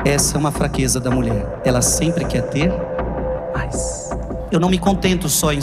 Essa é uma fraqueza da mulher. Ela sempre quer ter mais. Eu não me contento só em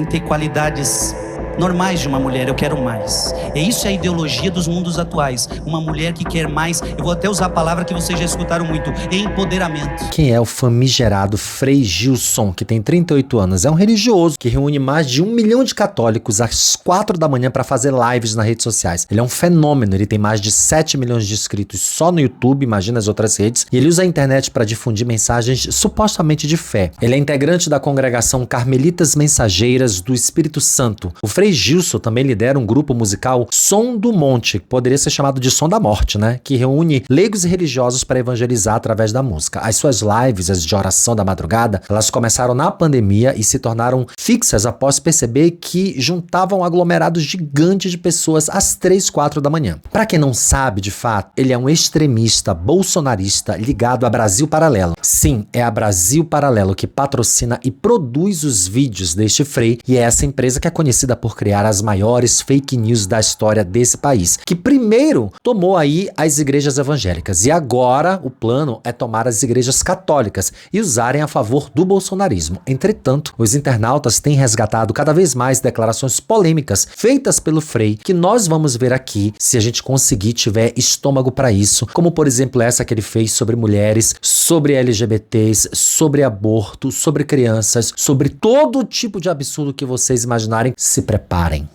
ter qualidades normais de uma mulher, eu quero mais. Isso é a ideologia dos mundos atuais. Uma mulher que quer mais. Eu vou até usar a palavra que vocês já escutaram muito: empoderamento. Quem é o famigerado Frei Gilson, que tem 38 anos? É um religioso que reúne mais de 1 milhão de católicos às 4 da manhã para fazer lives nas redes sociais. Ele é um fenômeno, ele tem mais de 7 milhões de inscritos só no YouTube, imagina as outras redes, e ele usa a internet para difundir mensagens supostamente de fé. Ele é integrante da congregação Carmelitas Mensageiras do Espírito Santo. O Frei Gilson também lidera um grupo musical Som do Monte, que poderia ser chamado de Som da Morte, né? Que reúne leigos e religiosos para evangelizar através da música. As suas lives, as de oração da madrugada, elas começaram na pandemia e se tornaram fixas após perceber que juntavam aglomerados gigantes de pessoas às 3, 4 da manhã. Para quem não sabe, de fato, ele é um extremista bolsonarista ligado a Brasil Paralelo. Sim, é a Brasil Paralelo que patrocina e produz os vídeos deste Frei, e é essa empresa que é conhecida por criar as maiores fake news da história desse país, que primeiro tomou aí as igrejas evangélicas e agora o plano é tomar as igrejas católicas e usarem a favor do bolsonarismo. Entretanto, os internautas têm resgatado cada vez mais declarações polêmicas feitas pelo Frei, que nós vamos ver aqui se a gente conseguir tiver estômago para isso, como por exemplo essa que ele fez sobre mulheres, sobre LGBTs, sobre aborto, sobre crianças, sobre todo tipo de absurdo que vocês imaginarem. Se preparem.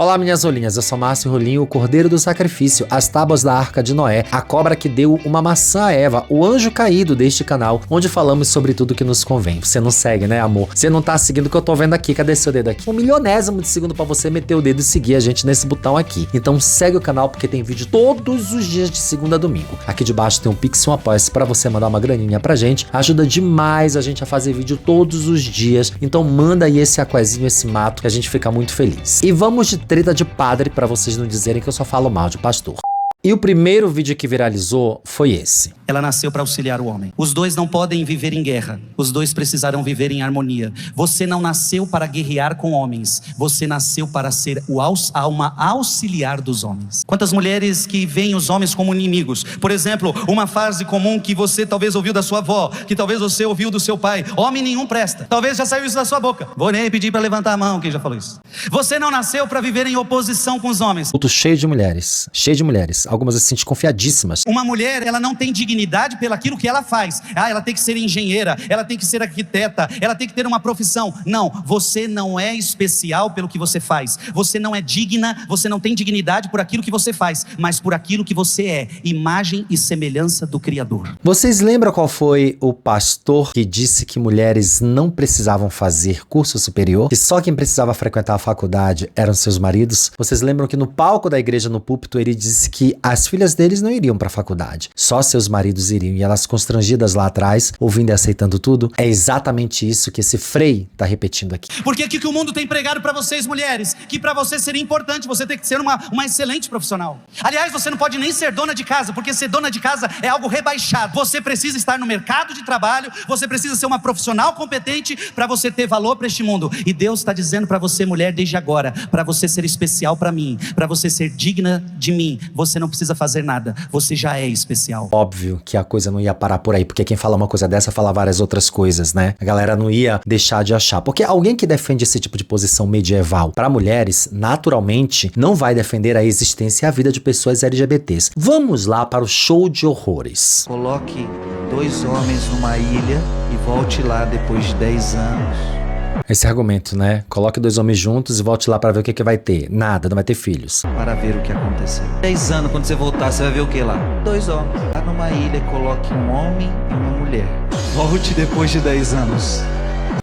Olá, minhas rolinhas, eu sou Márcio Rolinho, o Cordeiro do Sacrifício, as tábuas da Arca de Noé, a cobra que deu uma maçã a Eva, o anjo caído deste canal, onde falamos sobre tudo que nos convém. Você não segue, né, amor? Você não tá seguindo o que eu tô vendo aqui, cadê seu dedo aqui? 1 milionésimo de segundo pra você meter o dedo e seguir a gente nesse botão aqui. Então segue o canal porque tem vídeo todos os dias de segunda a domingo. Aqui debaixo tem um Pix e um Apoia-se pra você mandar uma graninha pra gente, ajuda demais a gente a fazer vídeo todos os dias, então manda aí esse aquezinho, esse mato, que a gente fica muito feliz. E vamos de treta de padre para vocês não dizerem que eu só falo mal de pastor. E o primeiro vídeo que viralizou foi esse. Ela nasceu para auxiliar o homem. Os dois não podem viver em guerra. Os dois precisarão viver em harmonia. Você não nasceu para guerrear com homens. Você nasceu para ser uma auxiliar dos homens. Quantas mulheres que veem os homens como inimigos? Por exemplo, uma frase comum que você talvez ouviu da sua avó, que talvez você ouviu do seu pai: homem nenhum presta. Talvez já saiu isso da sua boca. Vou nem pedir para levantar a mão quem já falou isso. Você não nasceu para viver em oposição com os homens. Culto cheio de mulheres. Cheio de mulheres. Algumas se sentem confiadíssimas. Uma mulher, ela não tem dignidade pelo aquilo que ela faz. Ela tem que ser engenheira, ela tem que ser arquiteta, ela tem que ter uma profissão. Não, você não é especial pelo que você faz. Você não é digna, você não tem dignidade por aquilo que você faz, mas por aquilo que você é, imagem e semelhança do Criador. Vocês lembram qual foi o pastor que disse que mulheres não precisavam fazer curso superior? Que só quem precisava frequentar a faculdade eram seus maridos? Vocês lembram que no palco da igreja, no púlpito, ele disse que as filhas deles não iriam pra faculdade, só seus maridos iriam, e elas constrangidas lá atrás, ouvindo e aceitando tudo? É exatamente isso que esse Frei tá repetindo aqui. Porque o que o mundo tem pregado pra vocês, mulheres? Que pra você seria importante, você tem que ser uma excelente profissional. Aliás, você não pode nem ser dona de casa, porque ser dona de casa é algo rebaixado. Você precisa estar no mercado de trabalho, você precisa ser uma profissional competente pra você ter valor pra este mundo. E Deus está dizendo pra você, mulher, desde agora, pra você ser especial pra mim, pra você ser digna de mim, você não precisa fazer nada, você já é especial. Óbvio que a coisa não ia parar por aí, porque quem fala uma coisa dessa fala várias outras coisas, né? A galera não ia deixar de achar, porque alguém que defende esse tipo de posição medieval para mulheres, naturalmente, não vai defender a existência e a vida de pessoas LGBTs. Vamos lá para o show de horrores. Coloque 2 homens numa ilha e volte lá depois de 10 anos. Esse argumento, né? Coloque 2 homens juntos e volte lá pra ver o que vai ter. Nada, não vai ter filhos. Para ver o que aconteceu. 10 anos, quando você voltar, você vai ver o que lá? 2 homens. Lá numa ilha, coloque um homem e uma mulher. Volte depois de 10 anos.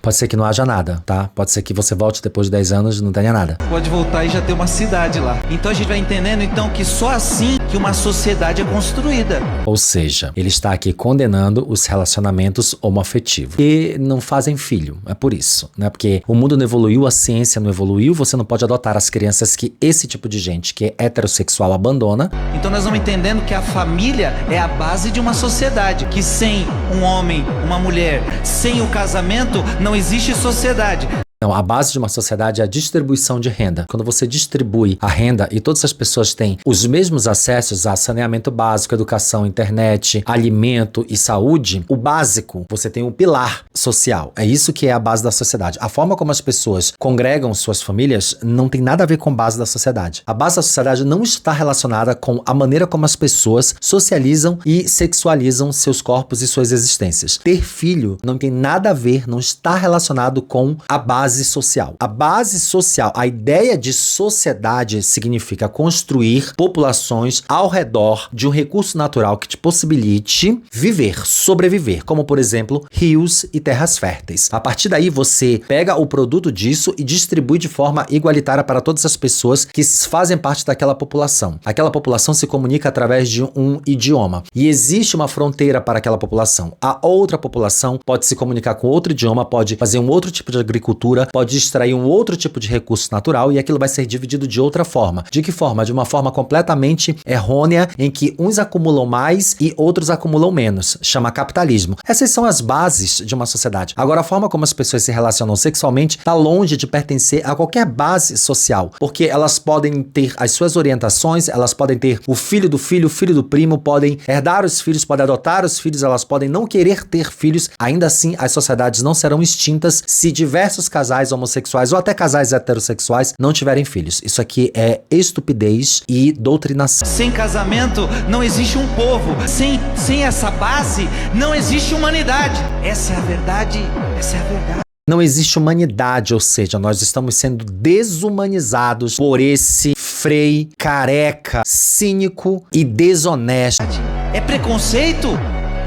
Pode ser que não haja nada, tá? Pode ser que você volte depois de 10 anos e não tenha nada. Pode voltar e já ter uma cidade lá. Então a gente vai entendendo então que só assim que uma sociedade é construída. Ou seja, ele está aqui condenando os relacionamentos homoafetivos que não fazem filho. É por isso, né? Porque o mundo não evoluiu, a ciência não evoluiu, você não pode adotar as crianças que esse tipo de gente que é heterossexual abandona. Então nós vamos entendendo que a família é a base de uma sociedade, que sem um homem, uma mulher, sem o casamento, não existe sociedade. Não, a base de uma sociedade é a distribuição de renda. Quando você distribui a renda e todas as pessoas têm os mesmos acessos a saneamento básico, educação, internet, alimento e saúde, o básico, você tem um pilar social. É isso que é a base da sociedade. A forma como as pessoas congregam suas famílias não tem nada a ver com a base da sociedade. A base da sociedade não está relacionada com a maneira como as pessoas socializam e sexualizam seus corpos e suas existências. Ter filho não tem nada a ver, não está relacionado com a base social. A base social, a ideia de sociedade significa construir populações ao redor de um recurso natural que te possibilite viver, sobreviver, como por exemplo, rios e terras férteis. A partir daí você pega o produto disso e distribui de forma igualitária para todas as pessoas que fazem parte daquela população. Aquela população se comunica através de um idioma e existe uma fronteira para aquela população. A outra população pode se comunicar com outro idioma, pode fazer um outro tipo de agricultura, pode extrair um outro tipo de recurso natural e aquilo vai ser dividido de outra forma. De que forma? De uma forma completamente errônea, em que uns acumulam mais e outros acumulam menos. Chama capitalismo. Essas são as bases de uma sociedade. Agora, a forma como as pessoas se relacionam sexualmente está longe de pertencer a qualquer base social, porque elas podem ter as suas orientações, elas podem ter o filho do filho, o filho do primo, podem herdar os filhos, podem adotar os filhos, elas podem não querer ter filhos. Ainda assim, as sociedades não serão extintas se diversos casais homossexuais ou até casais heterossexuais não tiverem filhos. Isso aqui é estupidez e doutrinação. Sem casamento não existe um povo. Sem essa base não existe humanidade. Essa é a verdade. Essa é a verdade. Não existe humanidade, ou seja, nós estamos sendo desumanizados por esse Frei careca, cínico e desonesto. É preconceito?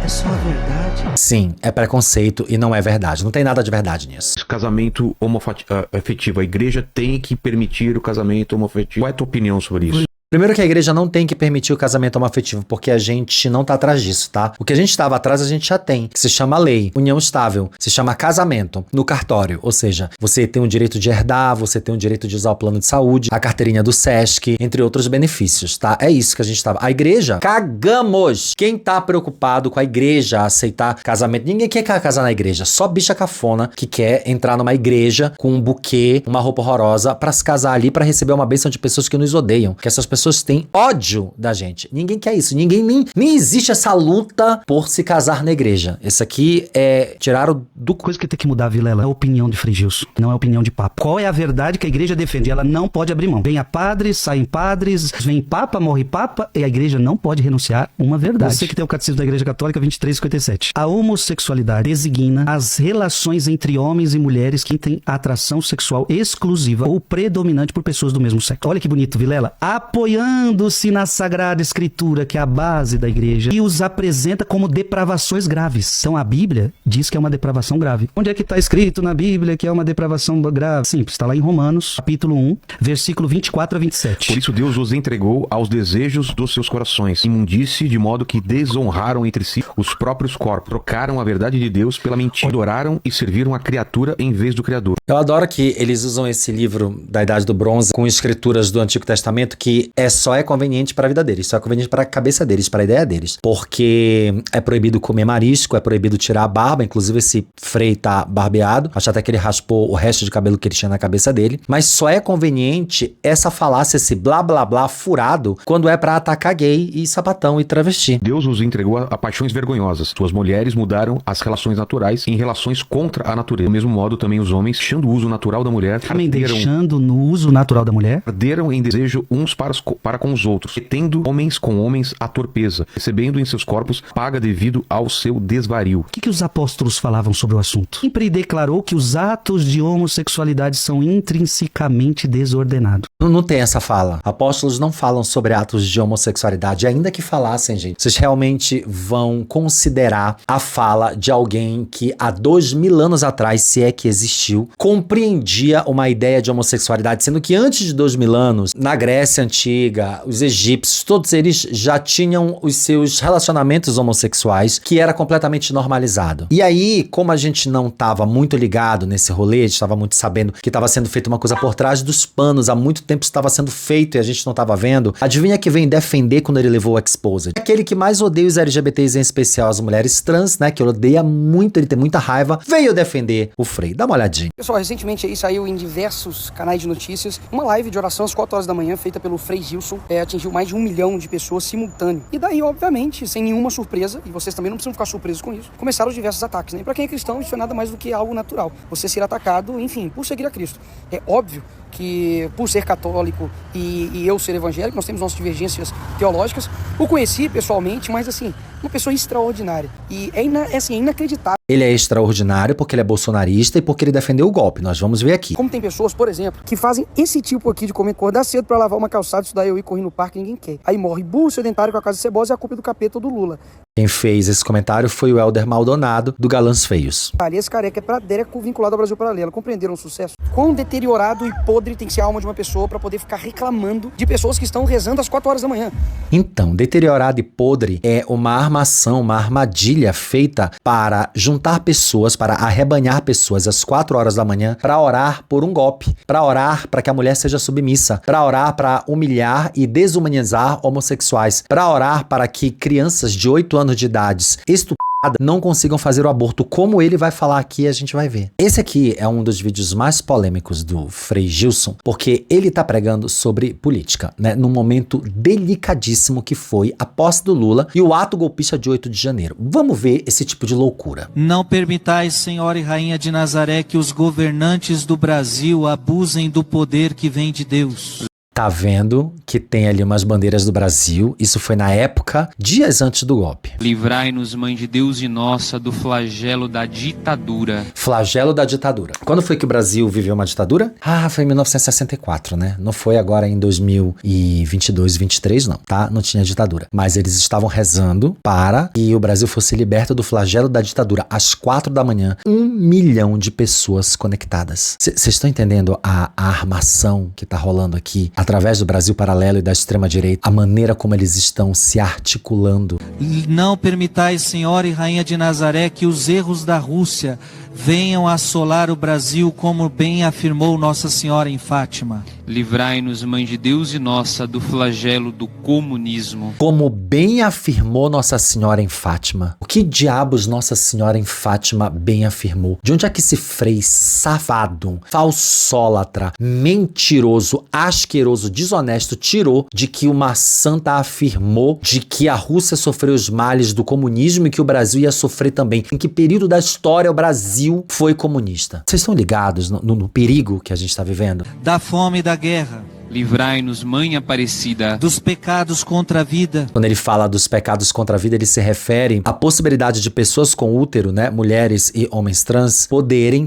É só a verdade. Sim, é preconceito e não é verdade. Não tem nada de verdade nisso. Casamento homoafetivo. A igreja tem que permitir o casamento homoafetivo. Qual é a tua opinião sobre isso? Primeiro que a igreja não tem que permitir o casamento homoafetivo, porque a gente não tá atrás disso, tá? O que a gente estava atrás, a gente já tem, que se chama lei, união estável, se chama casamento no cartório, ou seja, você tem o direito de herdar, você tem o direito de usar o plano de saúde, a carteirinha do SESC, entre outros benefícios, tá? É isso que a gente tava. A igreja, cagamos! Quem tá preocupado com a igreja aceitar casamento? Ninguém quer casar na igreja, só bicha cafona que quer entrar numa igreja com um buquê, uma roupa horrorosa, pra se casar ali, pra receber uma bênção de pessoas que nos odeiam, que essas pessoas têm ódio da gente. Ninguém quer isso. Nem existe essa luta por se casar na igreja. Isso aqui é tiraram do... Coisa que tem que mudar, Vilela, é a opinião de Frei Gilson, não é a opinião de Papa. Qual é a verdade que a igreja defende? Ela não pode abrir mão. Vem a padres, saem padres, vem Papa, morre Papa, e a igreja não pode renunciar uma verdade. Você que tem o Catecismo da Igreja Católica 2357. A homossexualidade designa as relações entre homens e mulheres que têm atração sexual exclusiva ou predominante por pessoas do mesmo sexo. Olha que bonito, Vilela. Apoiando-se na Sagrada Escritura, que é a base da igreja, e os apresenta como depravações graves. Então a Bíblia diz que é uma depravação grave. Onde é que está escrito na Bíblia que é uma depravação grave? Simples, está lá em Romanos, capítulo 1, versículo 24 a 27. Por isso Deus os entregou aos desejos dos seus corações, imundície, de modo que desonraram entre si os próprios corpos, trocaram a verdade de Deus pela mentira, adoraram e serviram a criatura em vez do Criador. Eu adoro que eles usam esse livro da Idade do Bronze com escrituras do Antigo Testamento que só é conveniente para a vida deles, só é conveniente para a cabeça deles, para a ideia deles. Porque é proibido comer marisco, é proibido tirar a barba, inclusive esse Frei tá barbeado, acho até que ele raspou o resto de cabelo que ele tinha na cabeça dele, mas só é conveniente essa falácia, esse blá blá blá furado, quando é para atacar gay e sapatão e travesti. Deus os entregou a paixões vergonhosas. Suas mulheres mudaram as relações naturais em relações contra a natureza. Do mesmo modo, também os homens, deixando o uso natural da mulher, Deixando no uso natural da mulher, arderam em desejo uns para com os outros, tendo homens com homens a torpeza, recebendo em seus corpos paga devido ao seu desvario. o que os apóstolos falavam sobre o assunto? Sempre declarou que os atos de homossexualidade são intrinsecamente desordenados. Não tem essa fala. Apóstolos não falam sobre atos de homossexualidade, ainda que falassem, gente. Vocês realmente vão considerar a fala de alguém que há 2000 anos atrás, se é que existiu, compreendia uma ideia de homossexualidade, sendo que antes de 2000 anos, na Grécia Antiga, antiga, os egípcios, todos eles já tinham os seus relacionamentos homossexuais, que era completamente normalizado. E aí, como a gente não estava muito ligado nesse rolê, estava muito sabendo que estava sendo feita uma coisa por trás dos panos, há muito tempo estava sendo feito e a gente não estava vendo, adivinha que vem defender quando ele levou o Exposed? Aquele que mais odeia os LGBTs, em especial as mulheres trans, né, que odeia muito, ele tem muita raiva, veio defender o Frei. Dá uma olhadinha. Pessoal, recentemente aí saiu em diversos canais de notícias uma live de oração às 4 horas da manhã feita pelo Frei Gilson, atingiu mais de 1 milhão de pessoas simultâneo. E daí, obviamente, sem nenhuma surpresa, e vocês também não precisam ficar surpresos com isso, começaram os diversos ataques, né? E pra quem é cristão, isso é nada mais do que algo natural. Você ser atacado, enfim, por seguir a Cristo. É óbvio que, por ser católico e eu ser evangélico, nós temos nossas divergências teológicas. O conheci pessoalmente, mas assim, uma pessoa extraordinária. E é inacreditável. Ele é extraordinário porque ele é bolsonarista e porque ele defendeu o golpe. Nós vamos ver aqui. Como tem pessoas, por exemplo, que fazem esse tipo aqui de comer, acordar cedo pra lavar uma calçada, estudar eu ir correr no parque, ninguém quer. Aí morre burro, sedentário com a casa cebosa e a culpa é do capeta ou do Lula. Quem fez esse comentário foi o Helder Maldonado, do Galãs Feios. Esse careca é pra Dereco vinculado ao Brasil Paralelo. Compreenderam o sucesso? Quão deteriorado e podre tem que ser a alma de uma pessoa pra poder ficar reclamando de pessoas que estão rezando às 4 horas da manhã? Então, deteriorado e podre é uma armação, uma armadilha feita para juntar pessoas, para arrebanhar pessoas às 4 horas da manhã para orar por um golpe, para orar para que a mulher seja submissa, para orar para humilhar e desumanizar homossexuais, para orar para que crianças de 8 anos de idade estupradas não consigam fazer o aborto, como ele vai falar aqui, a gente vai ver. Esse aqui é um dos vídeos mais polêmicos do Frei Gilson, porque ele tá pregando sobre política, né, num momento delicadíssimo que foi a posse do Lula e o ato golpista de 8 de janeiro. Vamos ver esse tipo de loucura. Não permitais, Senhora e Rainha de Nazaré, que os governantes do Brasil abusem do poder que vem de Deus. Tá vendo que tem ali umas bandeiras do Brasil? Isso foi na época, dias antes do golpe. Livrai-nos, Mãe de Deus e nossa, do flagelo da ditadura. Flagelo da ditadura. Quando foi que o Brasil viveu uma ditadura? Foi em 1964, né? Não foi agora em 2022, 2023, não, tá? Não tinha ditadura. Mas eles estavam rezando para que o Brasil fosse liberto do flagelo da ditadura. Às 4 da manhã, 1 milhão de pessoas conectadas. Vocês estão entendendo a armação que tá rolando aqui? Através do Brasil Paralelo e da extrema-direita, a maneira como eles estão se articulando. Não permitais, Senhora e Rainha de Nazaré, que os erros da Rússia venham assolar o Brasil, como bem afirmou Nossa Senhora em Fátima. Livrai-nos, Mãe de Deus e nossa, do flagelo do comunismo. Como bem afirmou Nossa Senhora em Fátima. O que diabos Nossa Senhora em Fátima bem afirmou? De onde é que esse frei safado, falsólatra, mentiroso, asqueroso, desonesto tirou de que uma santa afirmou de que a Rússia sofreu os males do comunismo e que o Brasil ia sofrer também? Em que período da história o Brasil foi comunista? Vocês estão ligados no perigo que a gente está vivendo? Da fome e da guerra. Livrai-nos, Mãe Aparecida, dos pecados contra a vida. Quando ele fala dos pecados contra a vida, ele se refere à possibilidade de pessoas com útero, né, mulheres e homens trans,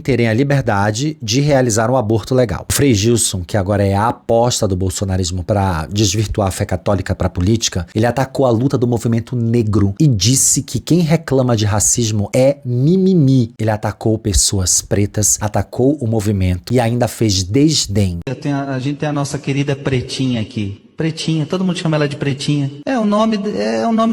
terem a liberdade de realizar um aborto legal. O Frei Gilson, que agora é a aposta do bolsonarismo para desvirtuar a fé católica para a política, ele atacou a luta do movimento negro e disse que quem reclama de racismo é mimimi. Ele atacou pessoas pretas, atacou o movimento e ainda fez desdém. A gente tem a nossa querida Pretinha aqui. Pretinha, todo mundo chama ela de Pretinha. É um nome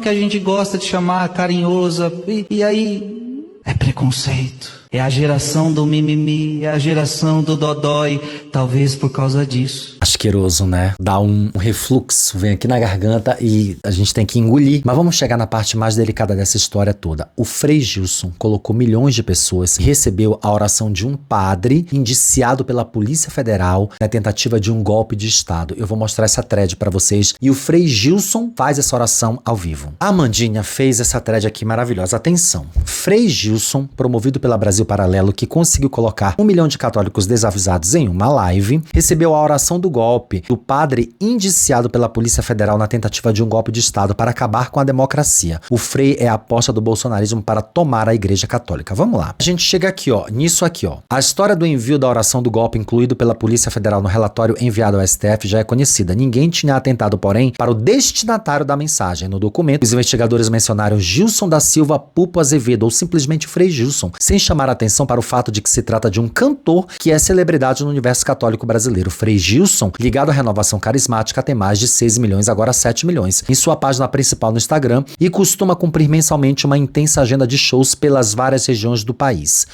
que a gente gosta de chamar, carinhosa. E aí é preconceito. É a geração do mimimi, é a geração do dodói, talvez por causa disso. Asqueroso, né? Dá um refluxo, vem aqui na garganta e a gente tem que engolir. Mas vamos chegar na parte mais delicada dessa história toda. O Frei Gilson colocou milhões de pessoas e recebeu a oração de um padre indiciado pela Polícia Federal na tentativa de um golpe de Estado. Eu vou mostrar essa thread pra vocês e o Frei Gilson faz essa oração ao vivo. A Amandinha fez essa thread aqui maravilhosa. Atenção. Frei Gilson, promovido pela Brasil Paralelo, que conseguiu colocar 1 milhão de católicos desavisados em uma live, recebeu a oração do golpe do padre indiciado pela Polícia Federal na tentativa de um golpe de Estado para acabar com a democracia. O Frei é a aposta do bolsonarismo para tomar a Igreja Católica. Vamos lá. A gente chega aqui, nisso aqui, A história do envio da oração do golpe incluído pela Polícia Federal no relatório enviado ao STF já é conhecida. Ninguém tinha atentado, porém, para o destinatário da mensagem. No documento, os investigadores mencionaram Gilson da Silva Pupo Azevedo, ou simplesmente Frei Gilson, sem chamar chamar a atenção para o fato de que se trata de um cantor que é celebridade no universo católico brasileiro. Frei Gilson, ligado à Renovação Carismática, tem mais de 6 milhões, agora 7 milhões, em sua página principal no Instagram e costuma cumprir mensalmente uma intensa agenda de shows pelas várias regiões do país.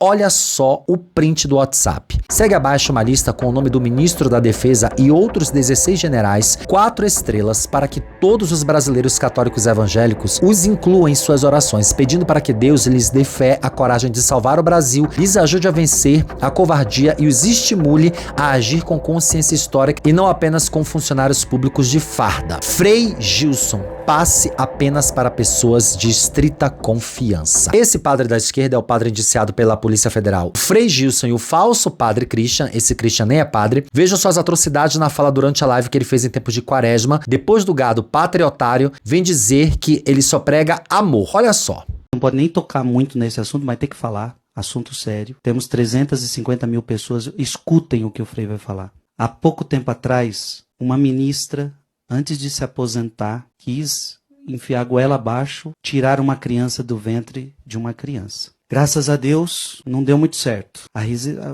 Olha só o print do WhatsApp. Segue abaixo uma lista com o nome do ministro da Defesa e outros 16 generais, 4 estrelas, para que todos os brasileiros católicos evangélicos os incluam em suas orações, pedindo para que Deus lhes dê fé, a coragem de salvar o Brasil, lhes ajude a vencer a covardia e os estimule a agir com consciência histórica e não apenas com funcionários públicos de farda. Frei Gilson, passe apenas para pessoas de estrita confiança. Esse padre da esquerda é o padre indiciado pela Polícia Federal. O Frei Gilson e o falso padre Christian, esse Christian nem é padre, vejam suas atrocidades na fala durante a live que ele fez em tempos de quaresma, depois do gado patriotário, vem dizer que ele só prega amor. Olha só. Não pode nem tocar muito nesse assunto, mas tem que falar. Assunto sério. Temos 350 mil pessoas, escutem o que o Frei vai falar. Há pouco tempo atrás, uma ministra, antes de se aposentar, quis enfiar a goela abaixo, tirar uma criança do ventre de uma criança. Graças a Deus, não deu muito certo.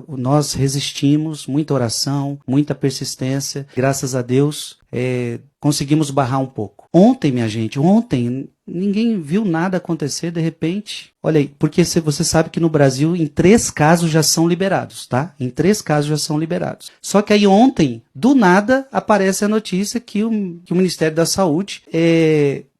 Nós resistimos, muita oração, muita persistência. Graças a Deus, conseguimos barrar um pouco. Ontem, minha gente, ninguém viu nada acontecer, de repente. Olha aí, porque você sabe que no Brasil, em 3 casos já são liberados, tá? Em 3 casos já são liberados. Só que aí ontem, do nada, aparece a notícia que o Ministério da Saúde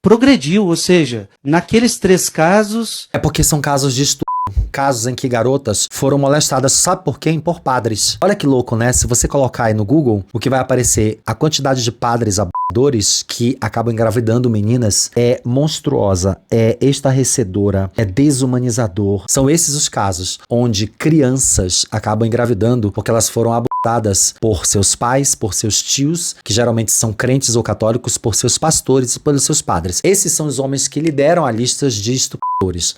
progrediu, ou seja, naqueles 3 casos... É porque são casos de estupro. Casos em que garotas foram molestadas, sabe por quem? Por padres. Olha que louco, né? Se você colocar aí no Google, o que vai aparecer, a quantidade de padres abusadores que acabam engravidando meninas é monstruosa, é estarrecedora, é desumanizador. São esses os casos onde crianças acabam engravidando porque elas foram abusadas por seus pais, por seus tios, que geralmente são crentes ou católicos, por seus pastores e pelos seus padres. Esses são os homens que lideram a listas de estupradores.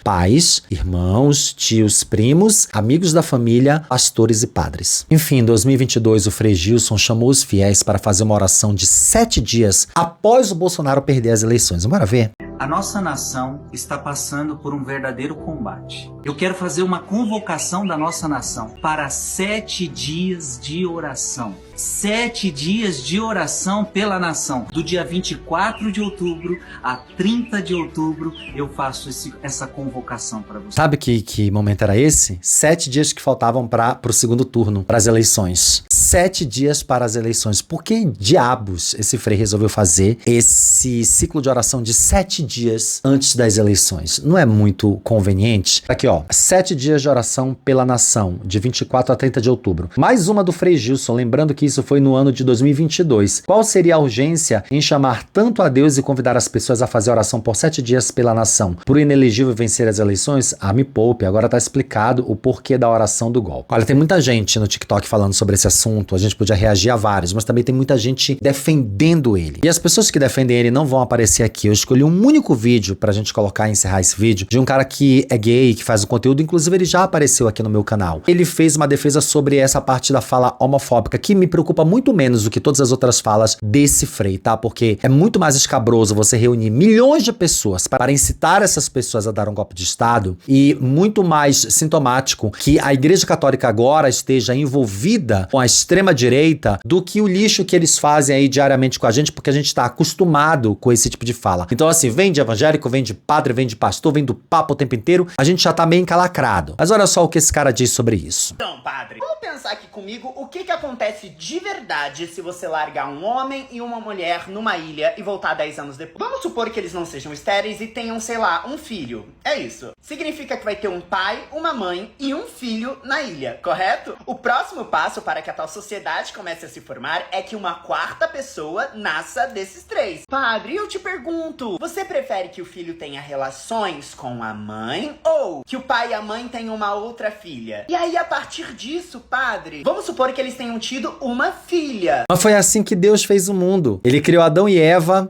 Pais, irmãos, tios, primos, amigos da família, pastores e padres. Enfim, em 2022, o Frei Gilson chamou os fiéis para fazer uma oração de 7 dias após o Bolsonaro perder as eleições. Bora ver? A nossa nação está passando por um verdadeiro combate. Eu quero fazer uma convocação da nossa nação para 7 dias de oração. 7 dias de oração pela nação. Do dia 24 de outubro a 30 de outubro, eu faço essa convocação para você. Sabe que momento era esse? 7 dias que faltavam para o segundo turno, para as eleições. 7 dias para as eleições. Por que diabos esse Frei resolveu fazer esse ciclo de oração de 7 dias antes das eleições? Não é muito conveniente? Aqui, ó. 7 dias de oração pela nação, de 24 a 30 de outubro. Mais uma do Frei Gilson, lembrando que isso foi no ano de 2022. Qual seria a urgência em chamar tanto a Deus e convidar as pessoas a fazer oração por 7 dias pela nação? Por inelegível vencer as eleições? Ah, me poupe, agora tá explicado o porquê da oração do golpe. Olha, tem muita gente no TikTok falando sobre esse assunto, a gente podia reagir a vários, mas também tem muita gente defendendo ele. E as pessoas que defendem ele não vão aparecer aqui. Eu escolhi um único vídeo pra gente colocar e encerrar esse vídeo, de um cara que é gay, que faz o conteúdo, inclusive ele já apareceu aqui no meu canal. Ele fez uma defesa sobre essa parte da fala homofóbica, que me preocupa muito menos do que todas as outras falas desse Frei, tá? Porque é muito mais escabroso você reunir milhões de pessoas para incitar essas pessoas a dar um golpe de Estado, e muito mais sintomático que a Igreja Católica agora esteja envolvida com a extrema-direita do que o lixo que eles fazem aí diariamente com a gente, porque a gente tá acostumado com esse tipo de fala. Então assim, vem de evangélico, vem de padre, vem de pastor, vem do papo o tempo inteiro, a gente já tá meio encalacrado. Mas olha só o que esse cara diz sobre isso. Então, padre, vamos pensar aqui comigo o que acontece de verdade se você largar um homem e uma mulher numa ilha e voltar 10 anos depois. Vamos supor que eles não sejam estéreis e tenham, sei lá, um filho. É isso. Significa que vai ter um pai, uma mãe e um filho na ilha, correto? O próximo passo para que a tal sociedade comece a se formar é que uma 4ª pessoa nasça desses 3. Padre, eu te pergunto, você prefere que o filho tenha relações com a mãe ou que o pai e a mãe tenham uma outra filha? E aí, a partir disso, padre, vamos supor que eles tenham tido uma filha. Mas foi assim que Deus fez o mundo. Ele criou Adão e Eva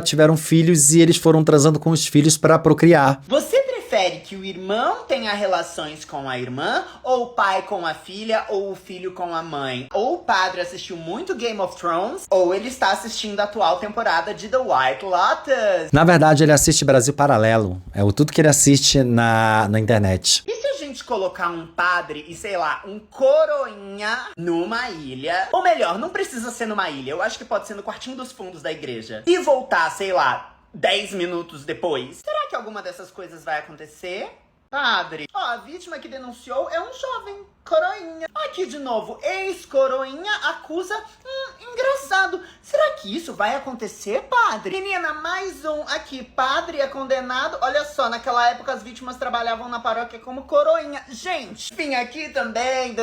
tiveram filhos e eles foram transando com os filhos para procriar. Você prefere que o irmão tenha relações com a irmã, ou o pai com a filha, ou o filho com a mãe? Ou o padre assistiu muito Game of Thrones, ou ele está assistindo a atual temporada de The White Lotus. Na verdade, ele assiste Brasil Paralelo. É tudo que ele assiste na internet. E se a gente gente colocar um padre e, sei lá, um coroinha numa ilha. Ou melhor, não precisa ser numa ilha. Eu acho que pode ser no quartinho dos fundos da igreja. E voltar, sei lá, 10 minutos depois. Será que alguma dessas coisas vai acontecer? Padre, ó, a vítima que denunciou é um jovem, coroinha. Aqui de novo, ex-coroinha acusa... engraçado. Será que isso vai acontecer, padre? Menina, mais um aqui. Padre é condenado. Olha só, naquela época as vítimas trabalhavam na paróquia como coroinha. Gente, enfim, aqui também,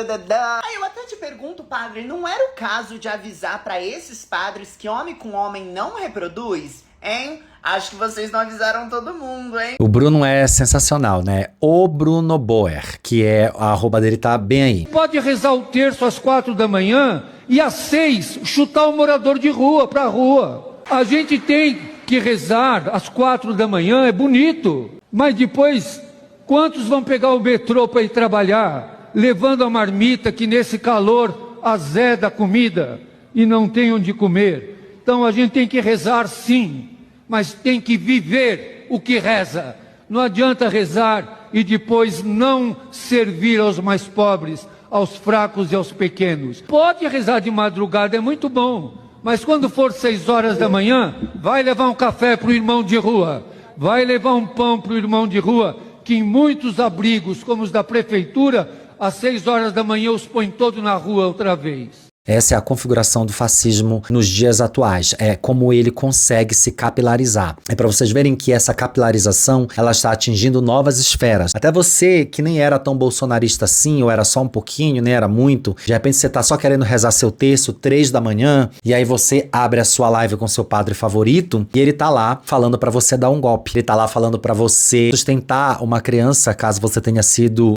Aí eu até te pergunto, padre, não era o caso de avisar pra esses padres que homem com homem não reproduz? Hein? Acho que vocês não avisaram todo mundo, hein? O Bruno é sensacional, né? O Bruno Boer, que é a arroba dele tá bem aí. Pode rezar o terço às 4 da manhã e às 6 chutar o morador de rua pra rua. A gente tem que rezar às 4 da manhã, é bonito. Mas depois, quantos vão pegar o metrô para ir trabalhar, levando a marmita que nesse calor azeda a comida e não tem onde comer? Então a gente tem que rezar sim, mas tem que viver o que reza. Não adianta rezar e depois não servir aos mais pobres, aos fracos e aos pequenos. Pode rezar de madrugada, é muito bom, mas quando for 6 horas da manhã, vai levar um café para o irmão de rua, vai levar um pão para o irmão de rua, que em muitos abrigos, como os da prefeitura, às 6 horas da manhã os põe todo na rua outra vez. Essa é a configuração do fascismo nos dias atuais, é como ele consegue se capilarizar. É para vocês verem que essa capilarização, ela está atingindo novas esferas. Até você que nem era tão bolsonarista assim, ou era só um pouquinho, nem era muito, de repente você tá só querendo rezar seu terço 3 da manhã, e aí você abre a sua live com seu padre favorito, e ele tá lá falando para você dar um golpe. Ele tá lá falando para você sustentar uma criança, caso você tenha sido...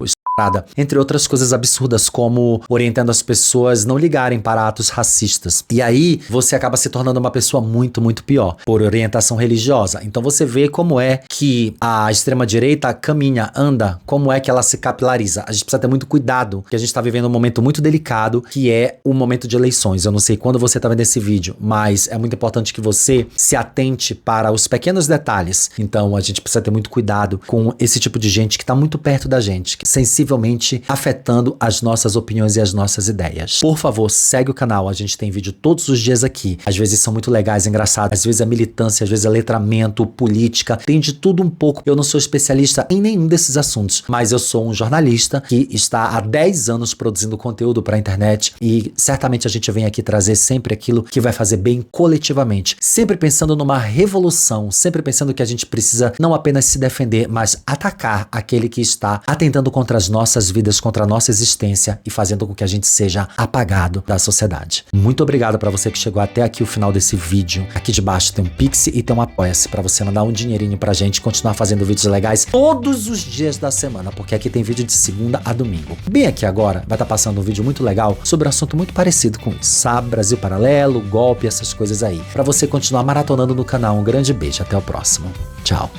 entre outras coisas absurdas, como orientando as pessoas não ligarem para atos racistas. E aí você acaba se tornando uma pessoa muito, muito pior, por orientação religiosa. Então você vê como é que a extrema-direita caminha, anda, como é que ela se capilariza. A gente precisa ter muito cuidado, porque a gente está vivendo um momento muito delicado, que é o momento de eleições. Eu não sei quando você está vendo esse vídeo, mas é muito importante que você se atente para os pequenos detalhes. Então a gente precisa ter muito cuidado com esse tipo de gente que está muito perto da gente, que sensivelmente afetando as nossas opiniões e as nossas ideias. Por favor, segue o canal, a gente tem vídeo todos os dias aqui. Às vezes são muito legais, engraçados, às vezes é militância, às vezes é letramento, política, tem de tudo um pouco. Eu não sou especialista em nenhum desses assuntos, mas eu sou um jornalista que está há 10 anos produzindo conteúdo para a internet e certamente a gente vem aqui trazer sempre aquilo que vai fazer bem coletivamente, sempre pensando numa revolução, sempre pensando que a gente precisa não apenas se defender, mas atacar aquele que está atentando contra as nossas vidas, contra a nossa existência e fazendo com que a gente seja apagado da sociedade. Muito obrigado para você que chegou até aqui o final desse vídeo. Aqui debaixo tem um Pix e tem um Apoia-se para você mandar um dinheirinho pra gente continuar fazendo vídeos legais todos os dias da semana, porque aqui tem vídeo de segunda a domingo. Bem aqui agora vai estar passando um vídeo muito legal sobre um assunto muito parecido com isso, sabe? Brasil Paralelo, golpe, essas coisas aí. Para você continuar maratonando no canal. Um grande beijo, até o próximo. Tchau.